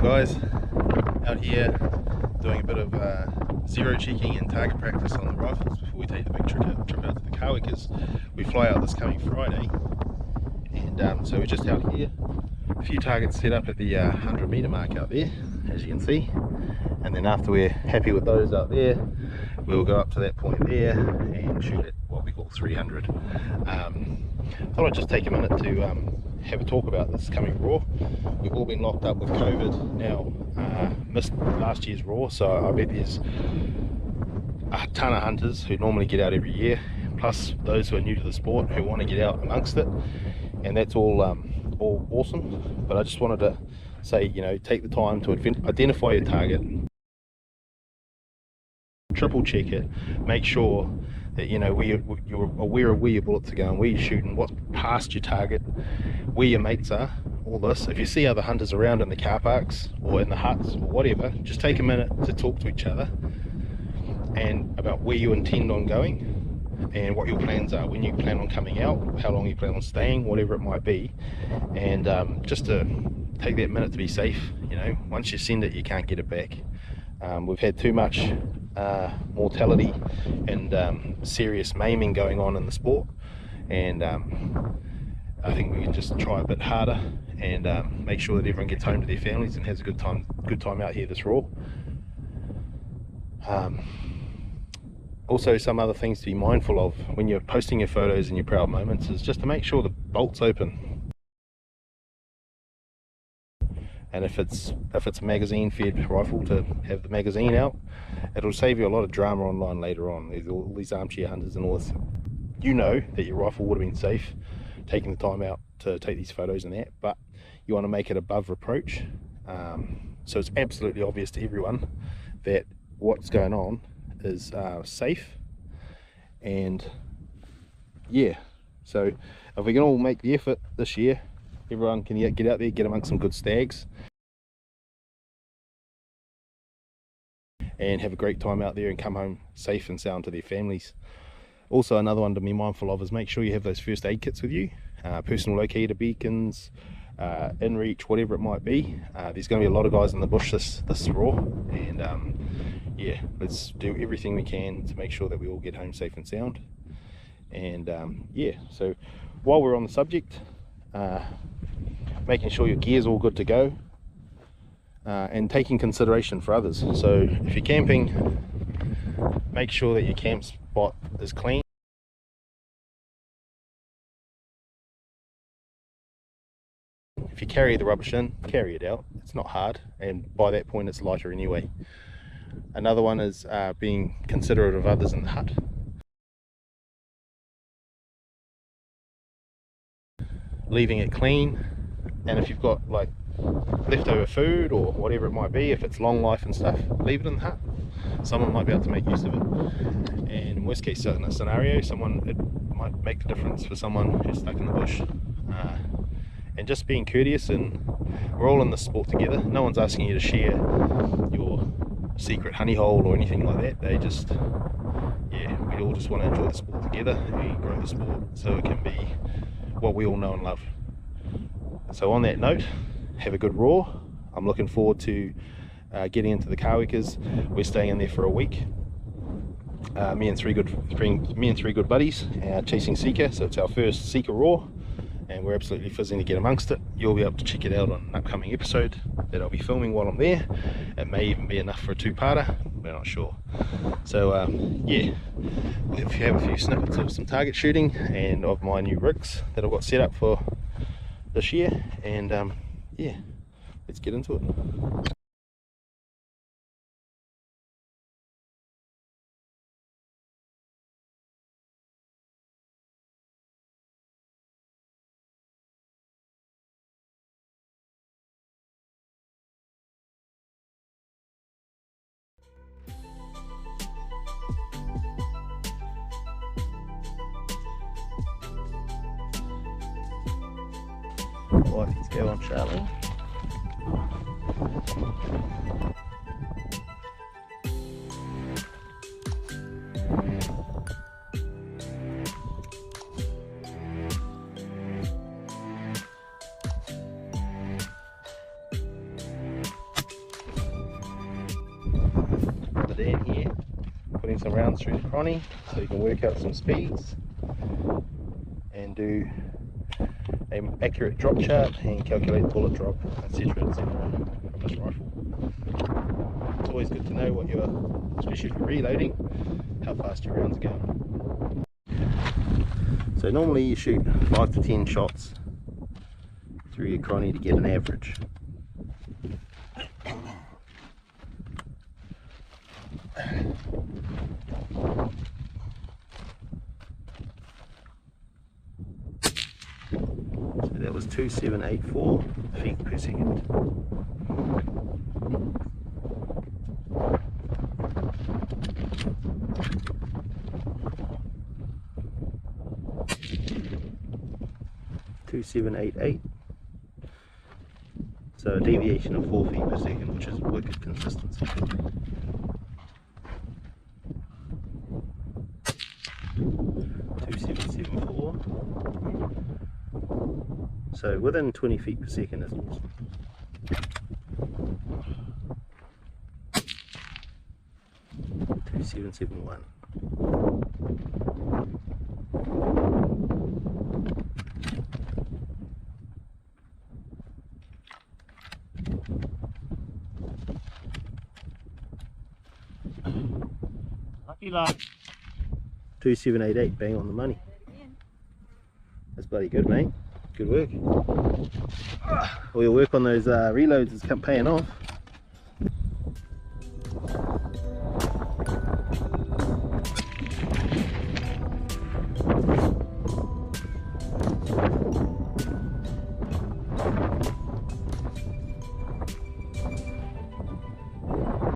Morning guys, out here doing a bit of zero cheeking and target practice on the rifles before we take the big trip out to the Kawikas. We fly out this coming Friday, and so we're just out here. A few targets set up at the 100 metre mark out there, as you can see, and then after we're happy with those out there, we'll go up to that point there and shoot at what we call 300. Thought I'd just take a minute to have a talk about this coming raw. We've all been locked up with COVID now, missed last year's raw, so I bet there's a ton of hunters who normally get out every year, plus those who are new to the sport who want to get out amongst it, and that's all awesome. But I just wanted to say, you know, take the time to identify your target, triple check it, make sure that you know you're aware of where your bullets are going, where you're shooting, what's past your target, where your mates are, all this. If you see other hunters around in the car parks or in the huts or whatever, just take a minute to talk to each other and about where you intend on going and what your plans are, when you plan on coming out, how long you plan on staying, whatever it might be. And just to take that minute to be safe. You know, once you send it, you can't get it back. We've had too much mortality and serious maiming going on in the sport, and I think we can just try a bit harder and make sure that everyone gets home to their families and has a good time out here this raw. Also, some other things to be mindful of when you're posting your photos and your proud moments is just to make sure the bolt's open. And if it's a magazine fed rifle, to have the magazine out. It'll save you a lot of drama online later on. There's all these armchair hunters and all this. You know that your rifle would have been safe taking the time out to take these photos and that, but you want to make it above reproach, so it's absolutely obvious to everyone that what's going on is safe. And yeah, so if we can all make the effort this year, everyone can get out there, get amongst some good stags, and have a great time out there and come home safe and sound to their families. Also, another one to be mindful of is make sure you have those first aid kits with you, personal locator beacons, inReach, whatever it might be. There's going to be a lot of guys in the bush this raw, and yeah, let's do everything we can to make sure that we all get home safe and sound. And yeah, so while we're on the subject, making sure your gear's all good to go, and taking consideration for others. So if you're camping, make sure that your camp spot is clean. If you carry the rubbish in, carry it out. It's not hard, and by that point it's lighter anyway. Another one is being considerate of others in the hut. Leaving it clean, and if you've got like leftover food or whatever it might be, if it's long life and stuff, leave it in the hut. Someone might be able to make use of it, and in worst case scenario, it might make the difference for someone who's stuck in the bush. And just being courteous, and we're all in this sport together. No one's asking you to share your secret honey hole or anything like that. They just, yeah, we all just want to enjoy the sport together and grow the sport so it can be what we all know and love. So on that note, have a good raw. I'm looking forward to getting into the Kawikas. We're staying in there for a week. Me and three good buddies chasing Sika, so it's our first Sika raw, and we're absolutely fizzing to get amongst it. You'll be able to check it out on an upcoming episode that I'll be filming while I'm there. It may even be enough for a two-parter, we're not sure. So yeah, if you have a few snippets of some target shooting and of my new rigs that I've got set up for this year, and yeah, let's get into it. Let's go on, Charlie. some rounds through the chrony so you can work out some speeds and do an accurate drop chart and calculate bullet drop, etc, from this rifle. It's always good to know what you're, especially if you're reloading, how fast your rounds are going. So normally you shoot 5 to 10 shots through your chrony to get an average. So that was 2784 feet per second. .2788, so a deviation of 4 feet per second, which is wicked consistency. .2774, so within 20 feet per second is awesome. .2771. Lucky luck. 2788, bang on the money. That's bloody good, mate. Good work. All your work on those reloads is paying off.